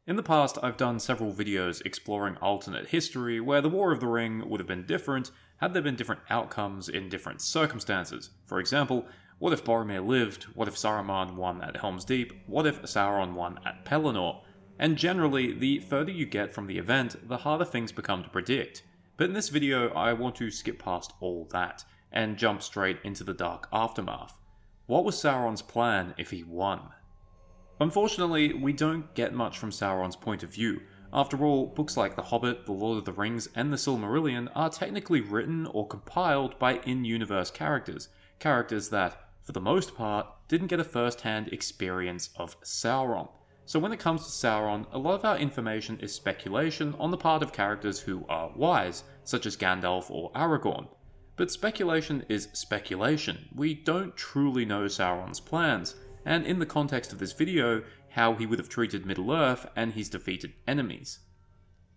In the past, I've done several videos exploring alternate history where the War of the Ring would have been different had there been different outcomes in different circumstances. For example, what if Boromir lived? What if Saruman won at Helm's Deep? What if Sauron won at Pelennor? And generally, the further you get from the event, the harder things become to predict. But in this video, I want to skip past all that and jump straight into the dark aftermath. What was Sauron's plan if he won? Unfortunately, we don't get much from Sauron's point of view. After all, books like The Hobbit, The Lord of the Rings, and The Silmarillion are technically written or compiled by in-universe characters that, for the most part, didn't get a first-hand experience of Sauron. So when it comes to Sauron, a lot of our information is speculation on the part of characters who are wise, such as Gandalf or Aragorn. But speculation is speculation. We don't truly know Sauron's plans, and in the context of this video, how he would have treated Middle-earth and his defeated enemies.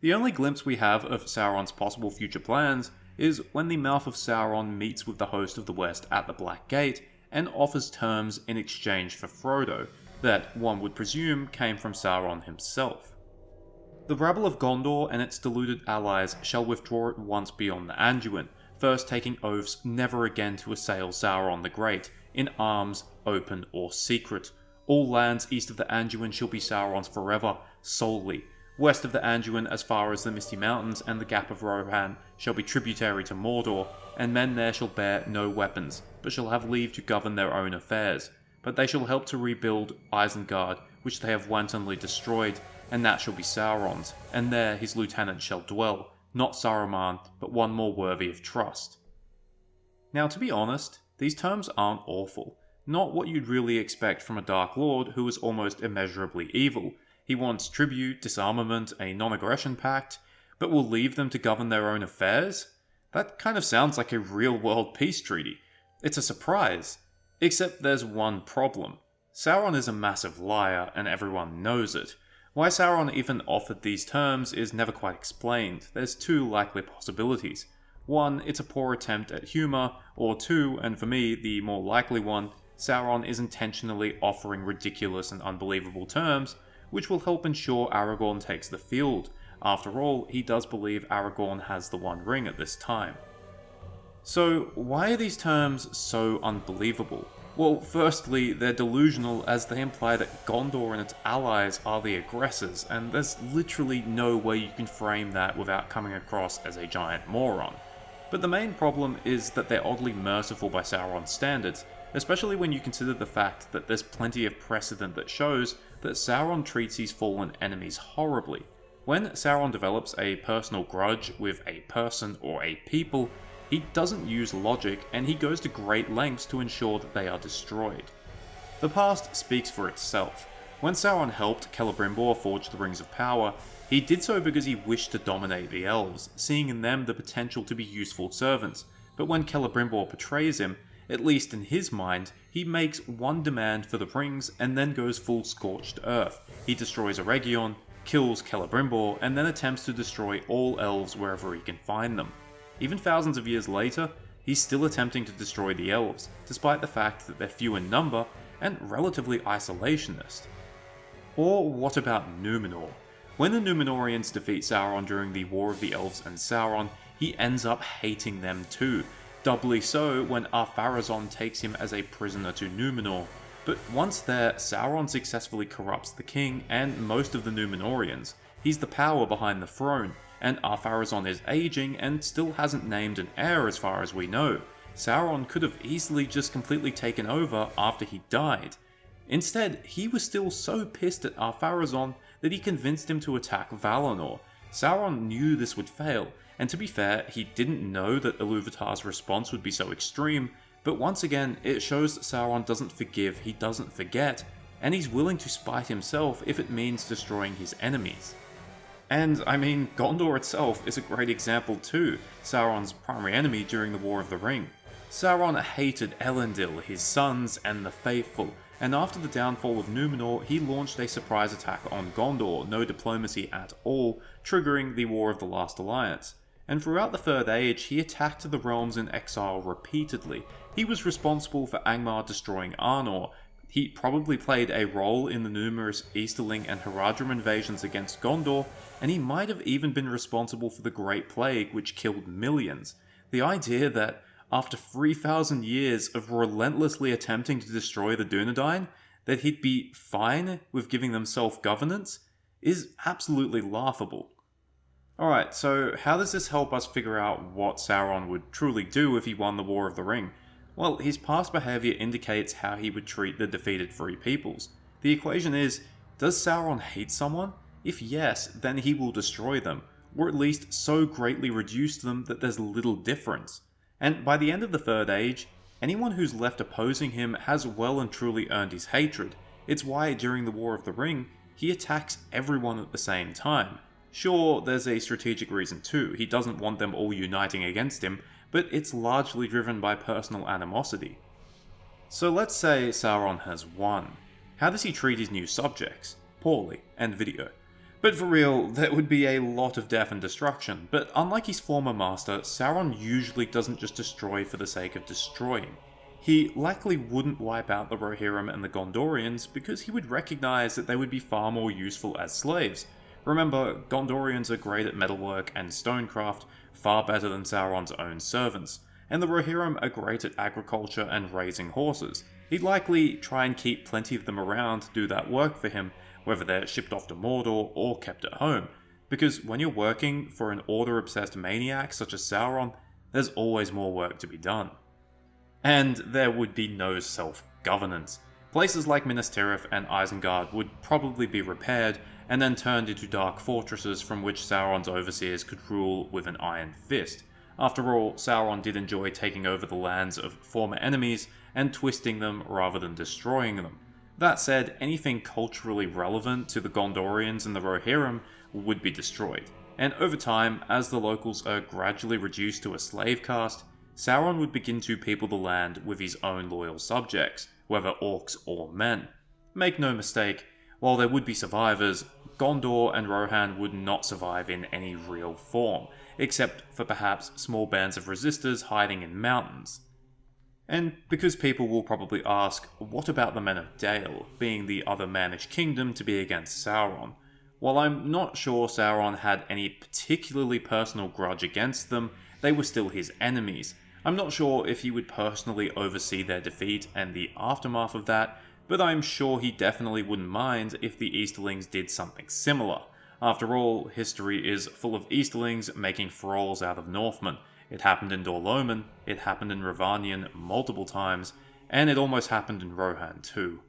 The only glimpse we have of Sauron's possible future plans is when the Mouth of Sauron meets with the host of the West at the Black Gate and offers terms in exchange for Frodo, that one would presume came from Sauron himself. The rabble of Gondor and its deluded allies shall withdraw at once beyond the Anduin, first taking oaths never again to assail Sauron the Great, in arms, open or secret. All lands east of the Anduin shall be Sauron's forever, solely. West of the Anduin as far as the Misty Mountains and the Gap of Rohan shall be tributary to Mordor, and men there shall bear no weapons, but shall have leave to govern their own affairs. But they shall help to rebuild Isengard, which they have wantonly destroyed, and that shall be Sauron's, and there his lieutenant shall dwell, not Saruman, but one more worthy of trust. Now, to be honest, these terms aren't awful. Not what you'd really expect from a Dark Lord who is almost immeasurably evil. He wants tribute, disarmament, a non-aggression pact, but will leave them to govern their own affairs? That kind of sounds like a real-world peace treaty. It's a surprise. Except there's one problem. Sauron is a massive liar, and everyone knows it. Why Sauron even offered these terms is never quite explained. There's two likely possibilities. One, it's a poor attempt at humour, or two, and for me, the more likely one, Sauron is intentionally offering ridiculous and unbelievable terms, which will help ensure Aragorn takes the field. After all, he does believe Aragorn has the One Ring at this time. So, why are these terms so unbelievable? Well, firstly, they're delusional as they imply that Gondor and its allies are the aggressors, and there's literally no way you can frame that without coming across as a giant moron. But the main problem is that they're oddly merciful by Sauron's standards, especially when you consider the fact that there's plenty of precedent that shows that Sauron treats his fallen enemies horribly. When Sauron develops a personal grudge with a person or a people, he doesn't use logic, and he goes to great lengths to ensure that they are destroyed. The past speaks for itself. When Sauron helped Celebrimbor forge the Rings of Power, he did so because he wished to dominate the Elves, seeing in them the potential to be useful servants. But when Celebrimbor betrays him, at least in his mind, he makes one demand for the rings and then goes full scorched earth. He destroys Eregion, kills Celebrimbor, and then attempts to destroy all elves wherever he can find them. Even thousands of years later, he's still attempting to destroy the elves, despite the fact that they're few in number and relatively isolationist. Or what about Numenor? When the Númenóreans defeat Sauron during the War of the Elves and Sauron, he ends up hating them too, doubly so when Ar-Pharazôn takes him as a prisoner to Númenor. But once there, Sauron successfully corrupts the king and most of the Númenóreans. He's the power behind the throne, and Ar-Pharazôn is aging and still hasn't named an heir as far as we know. Sauron could have easily just completely taken over after he died. Instead, he was still so pissed at Ar-Pharazôn that he convinced him to attack Valinor. Sauron knew this would fail, and to be fair, he didn't know that Ilúvatar's response would be so extreme, but once again, it shows that Sauron doesn't forgive, he doesn't forget, and he's willing to spite himself if it means destroying his enemies. And, I mean, Gondor itself is a great example too, Sauron's primary enemy during the War of the Ring. Sauron hated Elendil, his sons, and the faithful, and after the downfall of Númenor, he launched a surprise attack on Gondor, no diplomacy at all, triggering the War of the Last Alliance. And throughout the Third Age, he attacked the realms in exile repeatedly. He was responsible for Angmar destroying Arnor, He probably played a role in the numerous Easterling and Haradrim invasions against Gondor, and he might have even been responsible for the Great Plague, which killed millions. The idea that, after 3,000 years of relentlessly attempting to destroy the Dunedain, that he'd be fine with giving them self-governance is absolutely laughable. Alright, so how does this help us figure out what Sauron would truly do if he won the War of the Ring? Well, his past behaviour indicates how he would treat the defeated Free Peoples. The equation is, does Sauron hate someone? If yes, then he will destroy them, or at least so greatly reduce them that there's little difference. And by the end of the Third Age, anyone who's left opposing him has well and truly earned his hatred. It's why during the War of the Ring, he attacks everyone at the same time. Sure, there's a strategic reason too, he doesn't want them all uniting against him, but it's largely driven by personal animosity. So let's say Sauron has won. How does he treat his new subjects? Poorly, and video. But for real, there would be a lot of death and destruction, but unlike his former master, Sauron usually doesn't just destroy for the sake of destroying. He likely wouldn't wipe out the Rohirrim and the Gondorians because he would recognize that they would be far more useful as slaves. Remember, Gondorians are great at metalwork and stonecraft, far better than Sauron's own servants, and the Rohirrim are great at agriculture and raising horses. He'd likely try and keep plenty of them around to do that work for him, whether they're shipped off to Mordor or kept at home, because when you're working for an order-obsessed maniac such as Sauron, there's always more work to be done. And there would be no self-governance. Places like Minas Tirith and Isengard would probably be repaired and then turned into dark fortresses from which Sauron's overseers could rule with an iron fist. After all, Sauron did enjoy taking over the lands of former enemies and twisting them rather than destroying them. That said, anything culturally relevant to the Gondorians and the Rohirrim would be destroyed. And over time, as the locals are gradually reduced to a slave caste, Sauron would begin to people the land with his own loyal subjects, whether orcs or men. Make no mistake, while there would be survivors, Gondor and Rohan would not survive in any real form, except for perhaps small bands of resistors hiding in mountains. And because people will probably ask, what about the Men of Dale, being the other mannish kingdom to be against Sauron? While I'm not sure Sauron had any particularly personal grudge against them, they were still his enemies. I'm not sure if he would personally oversee their defeat and the aftermath of that, but I'm sure he definitely wouldn't mind if the Easterlings did something similar. After all, history is full of Easterlings making thralls out of Northmen. It happened in Dor-lómin, it happened in Rhovanion multiple times, and it almost happened in Rohan too.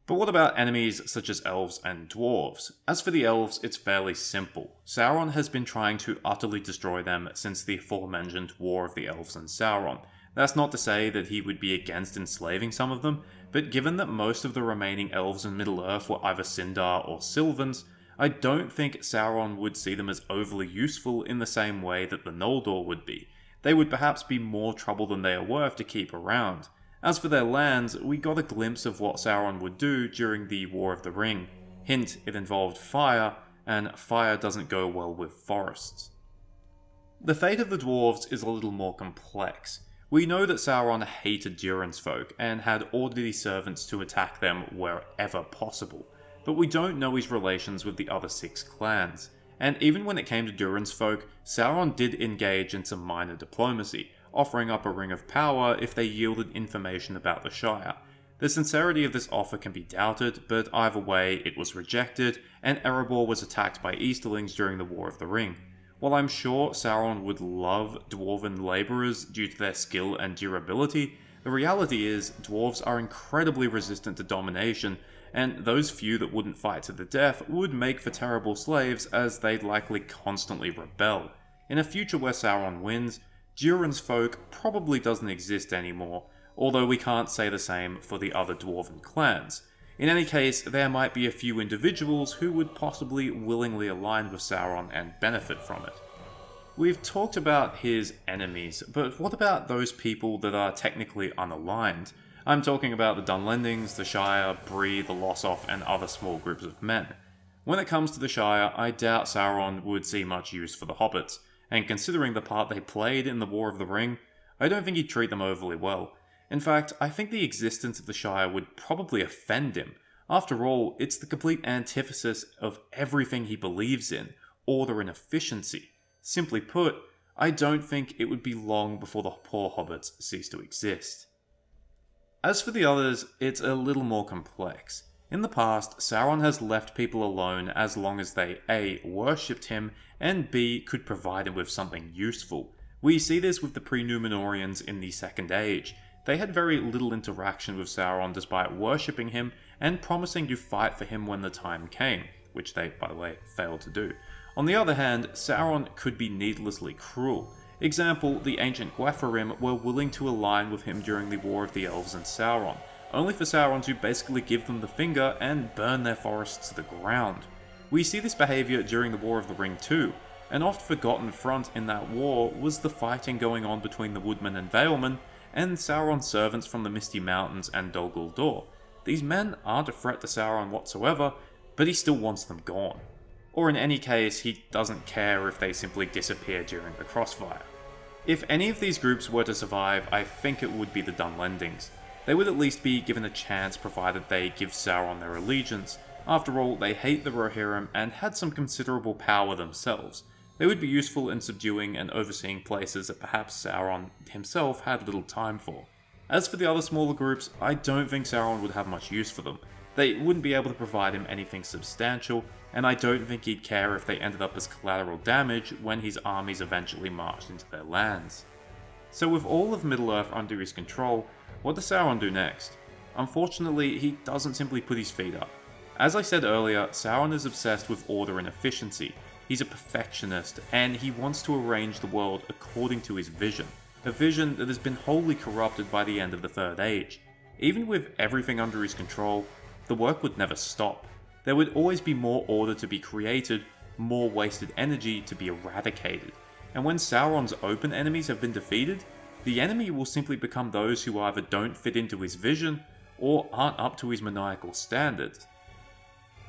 But what about enemies such as elves and dwarves? As for the elves, it's fairly simple. Sauron has been trying to utterly destroy them since the aforementioned War of the Elves and Sauron. That's not to say that he would be against enslaving some of them, but given that most of the remaining elves in Middle-earth were either Sindar or Sylvans, I don't think Sauron would see them as overly useful in the same way that the Noldor would be. They would perhaps be more trouble than they are worth to keep around. As for their lands, we got a glimpse of what Sauron would do during the War of the Ring. Hint, it involved fire, and fire doesn't go well with forests. The fate of the dwarves is a little more complex. We know that Sauron hated Durin's folk, and had ordered his servants to attack them wherever possible, but we don't know his relations with the other 6 clans. And even when it came to Durin's folk, Sauron did engage in some minor diplomacy, offering up a ring of power if they yielded information about the Shire. The sincerity of this offer can be doubted, but either way, it was rejected, and Erebor was attacked by Easterlings during the War of the Ring. While I'm sure Sauron would love dwarven labourers due to their skill and durability, the reality is dwarves are incredibly resistant to domination, and those few that wouldn't fight to the death would make for terrible slaves as they'd likely constantly rebel. In a future where Sauron wins, Durin's folk probably doesn't exist anymore, although we can't say the same for the other dwarven clans. In any case, there might be a few individuals who would possibly willingly align with Sauron and benefit from it. We've talked about his enemies, but what about those people that are technically unaligned? I'm talking about the Dunlendings, the Shire, Bree, the Lossoth, and other small groups of men. When it comes to the Shire, I doubt Sauron would see much use for the hobbits, and considering the part they played in the War of the Ring, I don't think he'd treat them overly well. In fact, I think the existence of the Shire would probably offend him. After all, it's the complete antithesis of everything he believes in, order and efficiency. Simply put, I don't think it would be long before the poor hobbits cease to exist. As for the others, it's a little more complex. In the past, Sauron has left people alone as long as they A. worshipped him, and B. could provide him with something useful. We see this with the pre-Númenóreans in the Second Age. They had very little interaction with Sauron despite worshipping him and promising to fight for him when the time came, which they, by the way, failed to do. On the other hand, Sauron could be needlessly cruel. Example, the ancient Gwathrim were willing to align with him during the War of the Elves and Sauron, only for Sauron to basically give them the finger and burn their forests to the ground. We see this behaviour during the War of the Ring too. An oft-forgotten front in that war was the fighting going on between the Woodmen and Valemen, and Sauron's servants from the Misty Mountains and Dol Guldur. These men aren't a threat to Sauron whatsoever, but he still wants them gone. Or in any case, he doesn't care if they simply disappear during the crossfire. If any of these groups were to survive, I think it would be the Dunlendings. They would at least be given a chance provided they give Sauron their allegiance. After all, they hate the Rohirrim and had some considerable power themselves. They would be useful in subduing and overseeing places that perhaps Sauron himself had little time for. As for the other smaller groups, I don't think Sauron would have much use for them. They wouldn't be able to provide him anything substantial, and I don't think he'd care if they ended up as collateral damage when his armies eventually marched into their lands. So with all of Middle-earth under his control, what does Sauron do next? Unfortunately, he doesn't simply put his feet up. As I said earlier, Sauron is obsessed with order and efficiency. He's a perfectionist, and he wants to arrange the world according to his vision. A vision that has been wholly corrupted by the end of the Third Age. Even with everything under his control, the work would never stop. There would always be more order to be created, more wasted energy to be eradicated. And when Sauron's open enemies have been defeated, the enemy will simply become those who either don't fit into his vision, or aren't up to his maniacal standards.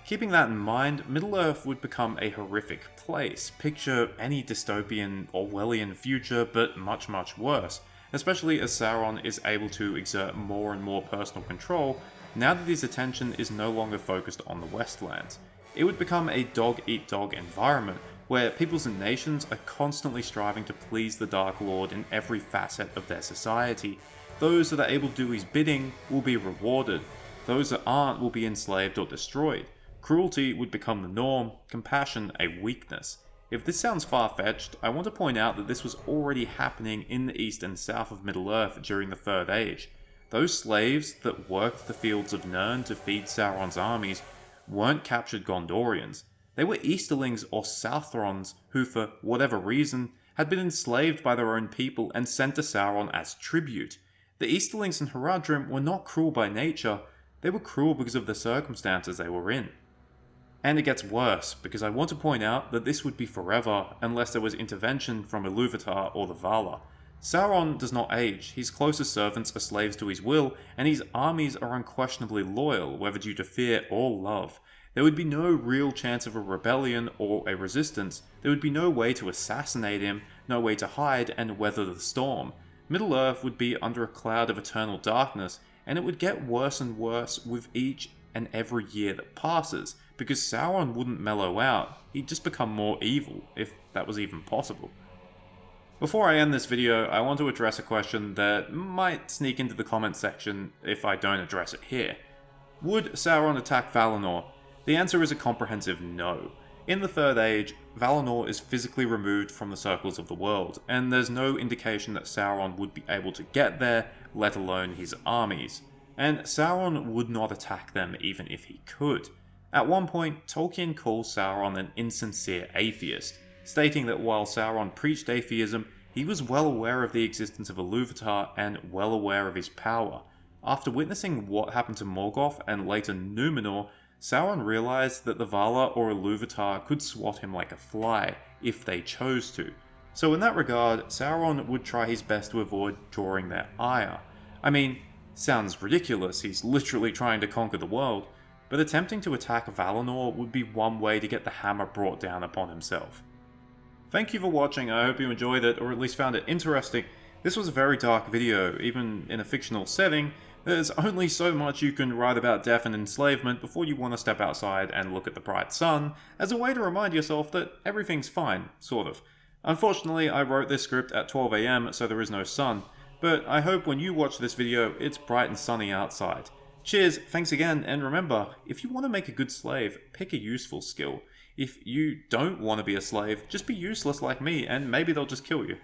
Keeping that in mind, Middle-earth would become a horrific place. Picture any dystopian Orwellian future, but much worse, especially as Sauron is able to exert more and more personal control now that his attention is no longer focused on the Westlands. It would become a dog-eat-dog environment, where peoples and nations are constantly striving to please the Dark Lord in every facet of their society. Those that are able to do his bidding will be rewarded, those that aren't will be enslaved or destroyed. Cruelty would become the norm, compassion a weakness. If this sounds far-fetched, I want to point out that this was already happening in the east and south of Middle-earth during the Third Age. Those slaves that worked the fields of Nirn to feed Sauron's armies weren't captured Gondorians. They were Easterlings or Southrons who, for whatever reason, had been enslaved by their own people and sent to Sauron as tribute. The Easterlings in Haradrim were not cruel by nature, they were cruel because of the circumstances they were in. And it gets worse, because I want to point out that this would be forever unless there was intervention from Ilúvatar or the Valar. Sauron does not age, his closest servants are slaves to his will, and his armies are unquestionably loyal, whether due to fear or love. There would be no real chance of a rebellion or a resistance, there would be no way to assassinate him, no way to hide and weather the storm. Middle-earth would be under a cloud of eternal darkness, and it would get worse and worse with each and every year that passes, because Sauron wouldn't mellow out, he'd just become more evil, if that was even possible. Before I end this video, I want to address a question that might sneak into the comment section if I don't address it here. Would Sauron attack Valinor? The answer is a comprehensive no. In the Third Age, Valinor is physically removed from the circles of the world, and there's no indication that Sauron would be able to get there, let alone his armies. And Sauron would not attack them even if he could. At one point, Tolkien calls Sauron an insincere atheist, stating that while Sauron preached atheism, he was well aware of the existence of Ilúvatar and well aware of his power. After witnessing what happened to Morgoth and later Númenor, Sauron realized that the Valar or Ilúvatar could swat him like a fly, if they chose to. So in that regard, Sauron would try his best to avoid drawing their ire. I mean, sounds ridiculous, he's literally trying to conquer the world, but attempting to attack Valinor would be one way to get the hammer brought down upon himself. Thank you for watching, I hope you enjoyed it, or at least found it interesting. This was a very dark video, even in a fictional setting. There's only so much you can write about death and enslavement before you want to step outside and look at the bright sun, as a way to remind yourself that everything's fine, sort of. Unfortunately, I wrote this script at 12 AM, so there is no sun, but I hope when you watch this video, it's bright and sunny outside. Cheers, thanks again, and remember, if you want to make a good slave, pick a useful skill. If you don't want to be a slave, just be useless like me, and maybe they'll just kill you.